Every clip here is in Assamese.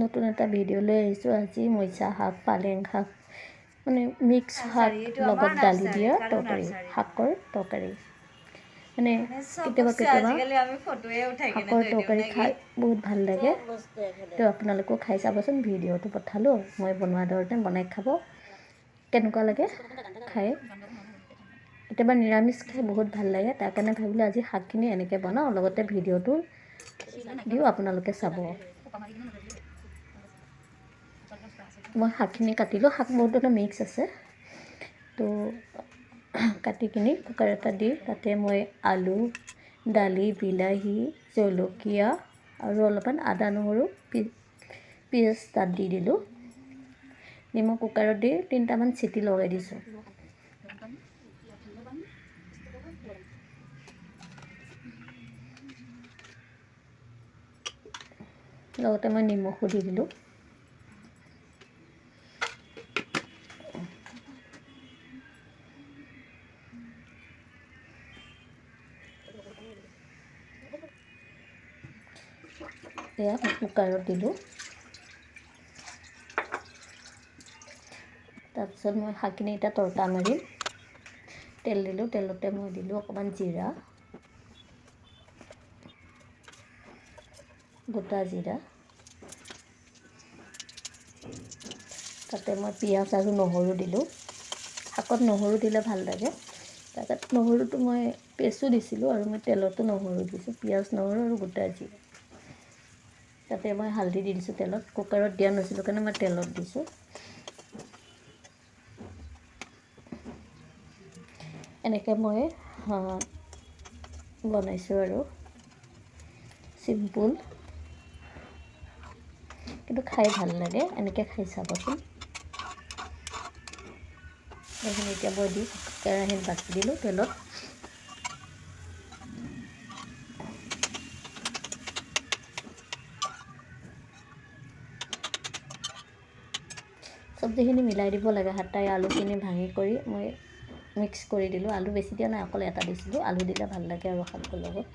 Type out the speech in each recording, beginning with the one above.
নতুন এটা ভিডিঅ' লৈ আহিছোঁ। আজি মইচা শাক, পালেং শাক মানে মিক্স শাক লগত দালি দিয়া তৰকাৰী, শাকৰ তৰকাৰী। মানে কেতিয়াবা শাকৰ তৰকাৰী খাই বহুত ভাল লাগে। তো আপোনালোকেও খাই চাবচোন। ভিডিঅ'টো পঠালোঁ, মই বনোৱা ধৰণে বনাই খাব, কেনেকুৱা লাগে খাই। কেতিয়াবা নিৰামিষ খাই বহুত ভাল লাগে, তাৰ কাৰণে ভাবিলোঁ আজি শাকখিনি এনেকৈ বনাওঁ, লগতে ভিডিঅ'টো দিওঁ, আপোনালোকে চাব। মই শাকখিনি কাটিলোঁ। শাক বহুত ধৰণৰ মিক্স আছে, তো কাটি কিনি কুকাৰ এটা দি তাতে মই আলু, দালি, বিলাহী, জলকীয়া আৰু অলপমান আদা নহৰু পিঁয়াজ তাত দি দিলোঁ। নিমখ কুকাৰত দি 3টামান চিটি লগাই দিছোঁ। লগতে মই নিমখো দি দিলোঁ। এয়া কুকাৰত দিলোঁ। তাৰপিছত মই শাকখিনি এতিয়া তৰকা মাৰিম। তেল দিলোঁ, তেলতে মই দিলোঁ অকণমান জিৰা, গোটা জিৰা। তাতে মই পিঁয়াজ আৰু নহৰু দিলোঁ। শাকত নহৰু দিলে ভাল লাগে। তাৰপিছত নহৰুটো মই পেচো দিছিলোঁ আৰু মই তেলতো নহৰু দিছোঁ, পিঁয়াজ, নহৰু আৰু গোটা জিৰা। তাতে মই হালধি দি দিছোঁ তেলত। কুকাৰত দিয়া নাছিলোঁ কাৰণে মই তেলত দিছোঁ। এনেকৈ মই বনাইছোঁ আৰু চিম্পুল, কিন্তু খাই ভাল লাগে। এনেকৈ খাই চাবচোন। এইখিনি এতিয়া মই দি কেৰাহীত বাকি দিলোঁ তেলত। চব্জিখিনি মিলাই দিব লাগে হাতাই। আলুখিনি ভাঙি কৰি মই মিক্স কৰি দিলোঁ। আলু বেছি দিয়া নাই, অকল এটা দিছিলোঁ। আলু দিলে ভাল লাগে আৰু শাকৰ লগত।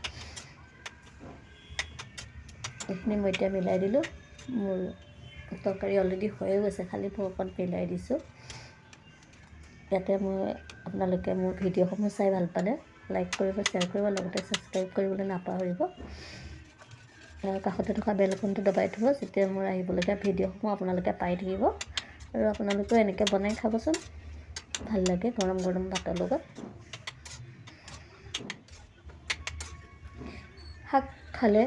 এইখিনি মই এতিয়া মিলাই দিলোঁ। মোৰ তৰকাৰী অলৰেডি হৈয়ে গৈছে, খালি মই অকণ মিলাই দিছোঁ। ইয়াতে মই আপোনালোকে মোৰ ভিডিঅ'সমূহ চাই ভাল পালে লাইক কৰিব, শ্বেয়াৰ কৰিব, লগতে ছাবস্ক্ৰাইব কৰিবলৈ নাপাহৰিব। কাষতে থকা বেল আইকনটো দবাই থ'ব, যেতিয়া মোৰ আহিবলগীয়া ভিডিঅ'সমূহ আপোনালোকে পাই থাকিব। আৰু আপোনালোকেও এনেকৈ বনাই খাবচোন, ভাল লাগে গৰম গৰম ভাতৰ লগত। শাক খালে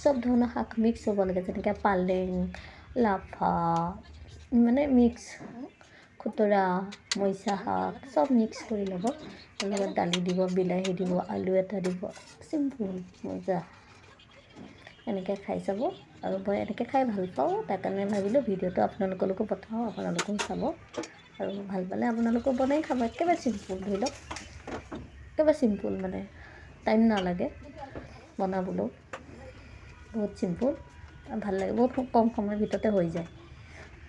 চব ধৰণৰ শাক মিক্স হ'ব লাগে, যেনেকৈ পালেং, লাফা, মানে মিক্স, খুতৰা, মইচা শাক চব মিক্স কৰি ল'ব। লগত দালি দিব, বিলাহী দিব, আলু এটা দিব, চিম্পুল মজা। এনেকৈ খাই চাব। আৰু মই এনেকৈ খাই ভাল পাওঁ, তাৰ কাৰণে ভাবিলোঁ ভিডিঅ'টো আপোনালোকলৈকো পঠাওঁ, আপোনালোকেও চাব। আৰু ভাল পালে আপোনালোকেও বনাই খাব। একেবাৰে চিম্পুল, ধৰি লওক একেবাৰে চিম্পুল, মানে টাইম নালাগে বনাবলৈও। বহুত চিম্পুল, ভাল লাগে। বহুত কম সময়ৰ ভিতৰতে হৈ যায়।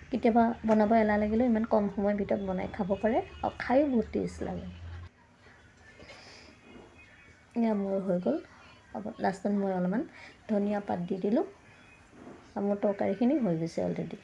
কেতিয়াবা বনাব এলাহ লাগিলেও ইমান কম সময়ৰ ভিতৰত বনাই খাব পাৰে, আৰু খায়ো বহুত টেষ্ট লাগে। এয়া মোৰ হৈ গ'ল। লাষ্টত মই অলপমান ধনিয়া পাত দি দিলোঁ। আৰু মোৰ তৰকাৰীখিনি হৈ গৈছে অলৰেডি।